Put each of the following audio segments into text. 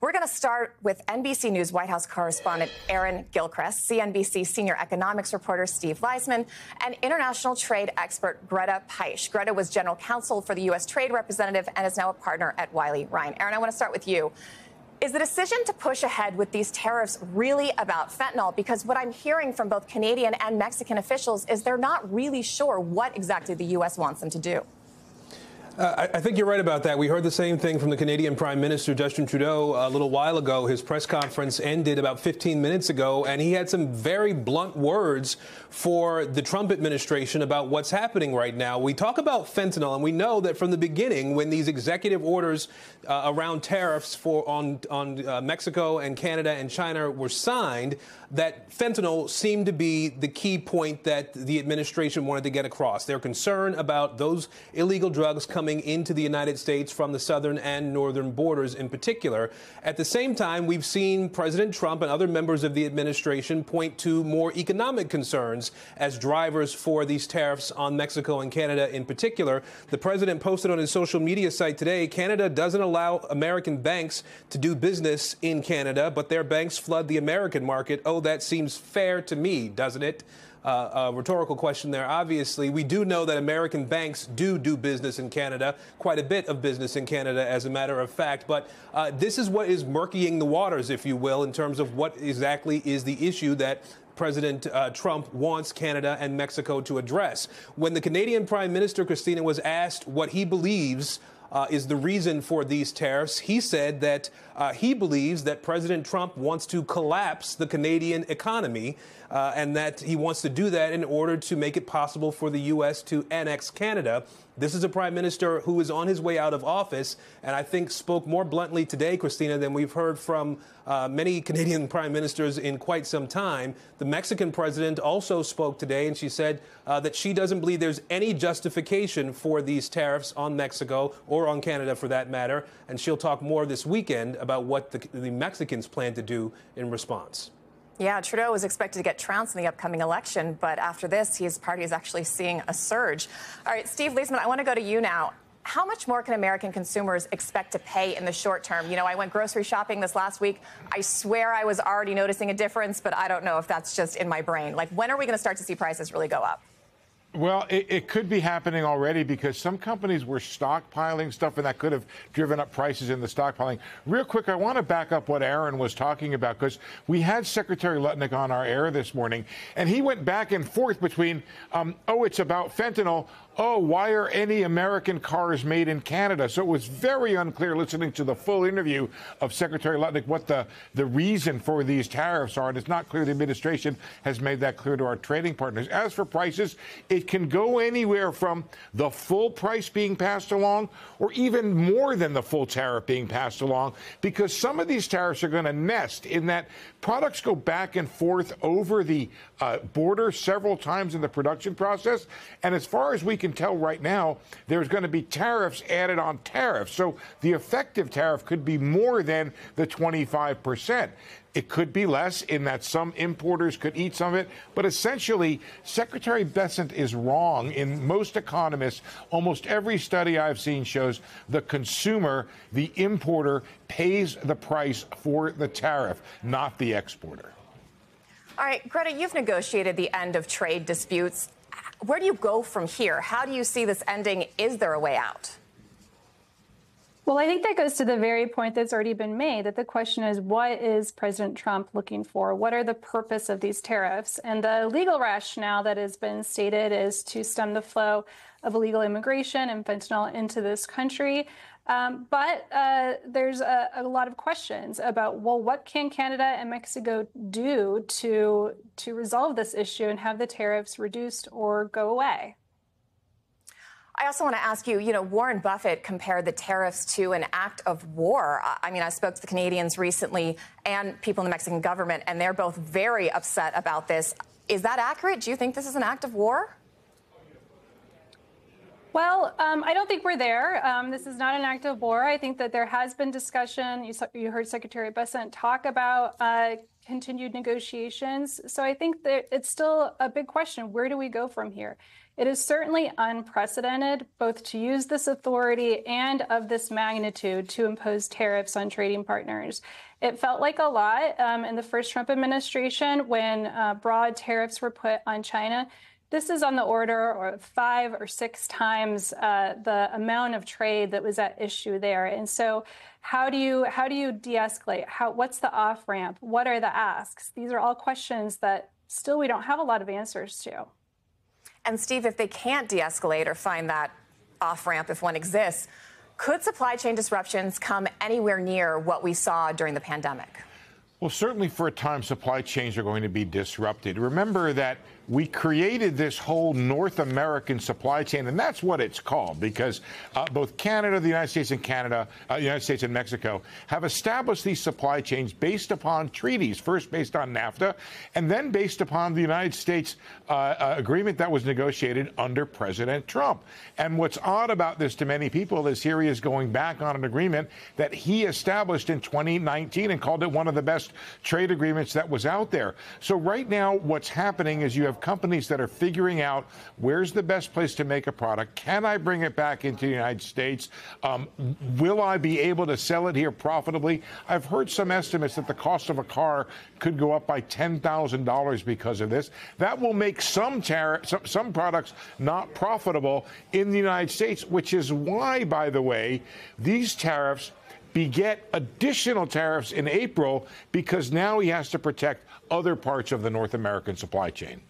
We're going to start with NBC News White House correspondent Aaron Gilchrist, CNBC senior economics reporter Steve Leisman, and international trade expert Greta Peisch. Greta was general counsel for the U.S. Trade Representative and is now a partner at Wiley Ryan. Aaron, I want to start with you. Is the decision to push ahead with these tariffs really about fentanyl? Because what I'm hearing from both Canadian and Mexican officials is they're not really sure what exactly the U.S. wants them to do. I think you're right about that. We heard the same thing from the Canadian Prime Minister, Justin Trudeau, a little while ago. His press conference ended about 15 minutes ago, and he had some very blunt words for the Trump administration about what's happening right now. We talk about fentanyl, and we know that from the beginning, when these executive orders around tariffs on Mexico and Canada and China were signed, that fentanyl seemed to be the key point that the administration wanted to get across. They're concerned about those illegal drugs coming into the United States from the southern and northern borders in particular. At the same time, we've seen President Trump and other members of the administration point to more economic concerns as drivers for these tariffs on Mexico and Canada in particular. The president posted on his social media site today, Canada doesn't allow American banks to do business in Canada, but their banks flood the American market. Oh, that seems fair to me, doesn't it? A rhetorical question there. Obviously, we do know that American banks do business in Canada, quite a bit of business in Canada, as a matter of fact. But this is what is murkying the waters, if you will, in terms of what exactly is the issue that President Trump wants Canada and Mexico to address. When the Canadian Prime Minister, Christina, was asked what he believes is the reason for these tariffs, he said that he believes that President Trump wants to collapse the Canadian economy and that he wants to do that in order to make it possible for the U.S. to annex Canada. This is a prime minister who is on his way out of office and I think spoke more bluntly today, Christina, than we've heard from many Canadian prime ministers in quite some time. The Mexican president also spoke today, and she said that she doesn't believe there's any justification for these tariffs on Mexico or on Canada for that matter. And she'll talk more this weekend about what the Mexicans plan to do in response. Yeah, Trudeau was expected to get trounced in the upcoming election, but after this, his party is actually seeing a surge. All right, Steve Leisman, I want to go to you now. How much more can American consumers expect to pay in the short term? You know, I went grocery shopping this last week. I swear I was already noticing a difference, but I don't know if that's just in my brain. Like, when are we going to start to see prices really go up? Well, it could be happening already because some companies were stockpiling stuff, and that could have driven up prices in the stockpiling. Real quick, I want to back up what Aaron was talking about because we had Secretary Lutnick on our air this morning, and he went back and forth between, oh, it's about fentanyl. Oh, why are any American cars made in Canada? So it was very unclear listening to the full interview of Secretary Lutnick what the reason for these tariffs are. And it's not clear the administration has made that clear to our trading partners. As for prices, it can go anywhere from the full price being passed along or even more than the full tariff being passed along, because some of these tariffs are going to nest in that products go back and forth over the border several times in the production process. And as far as we can tell right now, there's going to be tariffs added on tariffs. So the effective tariff could be more than the 25%. It could be less in that some importers could eat some of it. But essentially, Secretary Bessent is wrong. In most economists, almost every study I've seen shows the consumer, the importer, pays the price for the tariff, not the exporter. All right, Greta, you've negotiated the end of trade disputes. Where do you go from here? How do you see this ending? Is there a way out? Well, I think that goes to the very point that's already been made, that the question is, what is President Trump looking for? What are the purpose of these tariffs? And the legal rationale that has been stated is to stem the flow of illegal immigration and fentanyl into this country. But there's a lot of questions about, well, what can Canada and Mexico do to resolve this issue and have the tariffs reduced or go away? I also want to ask you, Warren Buffett compared the tariffs to an act of war. I mean, I spoke to the Canadians recently and people in the Mexican government, and they're both very upset about this. Is that accurate? Do you think this is an act of war? Well, I don't think we're there. This is not an act of war. I think that there has been discussion. You heard Secretary Bessent talk about continued negotiations. So I think that it's still a big question. Where do we go from here? It is certainly unprecedented, both to use this authority and of this magnitude to impose tariffs on trading partners. It felt like a lot in the first Trump administration when broad tariffs were put on China. This is on the order of 5 or 6 times the amount of trade that was at issue there. And so how do you de-escalate? What's the off-ramp? What are the asks? These are all questions that still we don't have a lot of answers to. And Steve, if they can't de-escalate or find that off-ramp, if one exists, could supply chain disruptions come anywhere near what we saw during the pandemic? Well, certainly for a time, supply chains are going to be disrupted. Remember that we created this whole North American supply chain, and that's what it's called, because both Canada, the United States and Mexico have established these supply chains based upon treaties, first based on NAFTA, and then based upon the United States agreement that was negotiated under President Trump. And what's odd about this to many people is here he is going back on an agreement that he established in 2019 and called it one of the best trade agreements that was out there. So right now, what's happening is you have companies that are figuring out where's the best place to make a product. Can I bring it back into the United States? Will I be able to sell it here profitably? I've heard some estimates that the cost of a car could go up by $10,000 because of this. That will make some products not profitable in the United States, which is why, by the way, these tariffs beget additional tariffs in April, because now he has to protect other parts of the North American supply chain.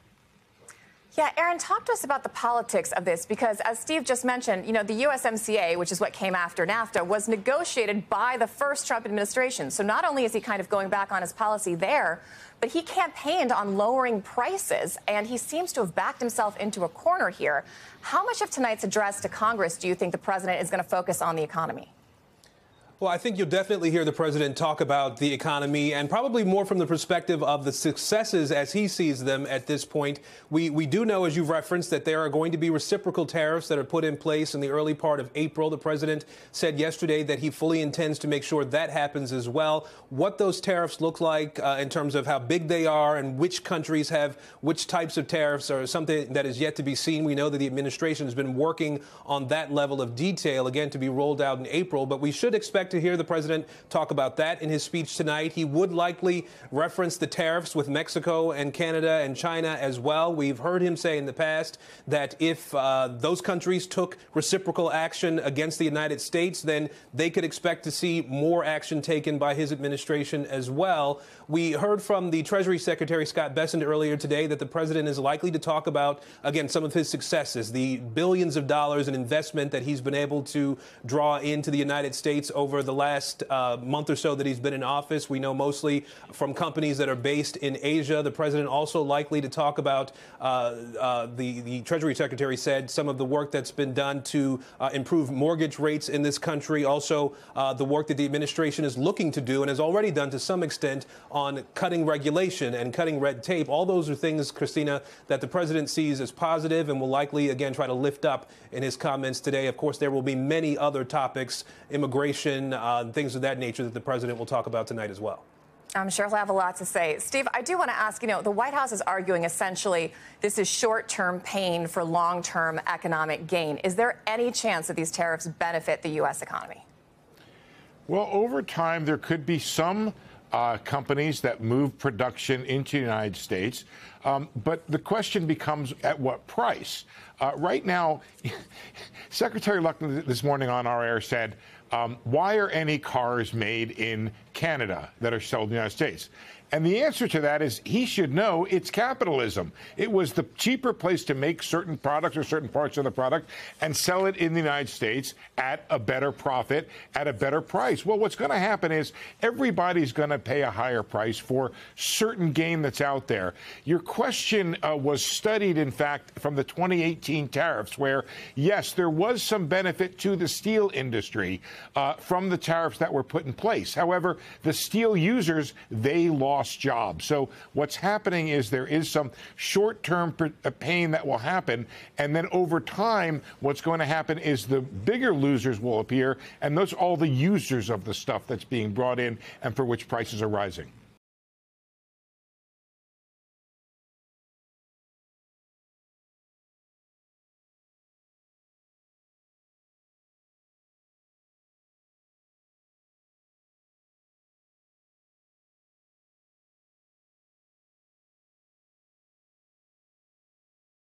Yeah, Aaron, talk to us about the politics of this, because as Steve just mentioned, you know, the USMCA, which is what came after NAFTA, was negotiated by the first Trump administration. So not only is he kind of going back on his policy there, but he campaigned on lowering prices, and he seems to have backed himself into a corner here. How much of tonight's address to Congress do you think the president is going to focus on the economy? Well, I think you'll definitely hear the president talk about the economy, and probably more from the perspective of the successes as he sees them at this point. We do know, as you've referenced, that there are going to be reciprocal tariffs that are put in place in the early part of April. The president said yesterday that he fully intends to make sure that happens as well. What those tariffs look like in terms of how big they are and which countries have which types of tariffs are something that is yet to be seen. We know that the administration has been working on that level of detail, again, to be rolled out in April, but we should expect to hear the president talk about that in his speech tonight. He would likely reference the tariffs with Mexico and Canada and China as well. We've heard him say in the past that if those countries took reciprocal action against the United States, then they could expect to see more action taken by his administration as well. We heard from the Treasury Secretary Scott Bessent earlier today that the president is likely to talk about, again, some of his successes, the billions of dollars in investment that he's been able to draw into the United States over the last month or so that he's been in office. We know mostly from companies that are based in Asia. The president also likely to talk about, the Treasury Secretary said, some of the work that's been done to improve mortgage rates in this country. Also, the work that the administration is looking to do and has already done to some extent on cutting regulation and cutting red tape. All those are things, Christina, that the president sees as positive and will likely, again, try to lift up in his comments today. Of course, there will be many other topics, immigration, things of that nature, that the president will talk about tonight as well. I'm sure he'll have a lot to say. Steve, I do want to ask, you know, the White House is arguing essentially this is short-term pain for long-term economic gain. Is there any chance that these tariffs benefit the U.S. economy? Well, over time, there could be some companies that move production into the United States. But the question becomes, at what price? Right now, Secretary Lucklin this morning on our air said, why are any cars made in Canada that are sold in the United States? And the answer to that is he should know it's capitalism. It was the cheaper place to make certain products or certain parts of the product and sell it in the United States at a better profit, at a better price. Well, what's going to happen is everybody's going to pay a higher price for certain gain that's out there. Your question was studied, in fact, from the 2018 tariffs, where, yes, there was some benefit to the steel industry from the tariffs that were put in place. However, the steel users, they lost jobs. So what's happening is there is some short-term pain that will happen, and then over time, what's going to happen is the bigger losers will appear, and those are all the users of the stuff that's being brought in and for which prices are rising.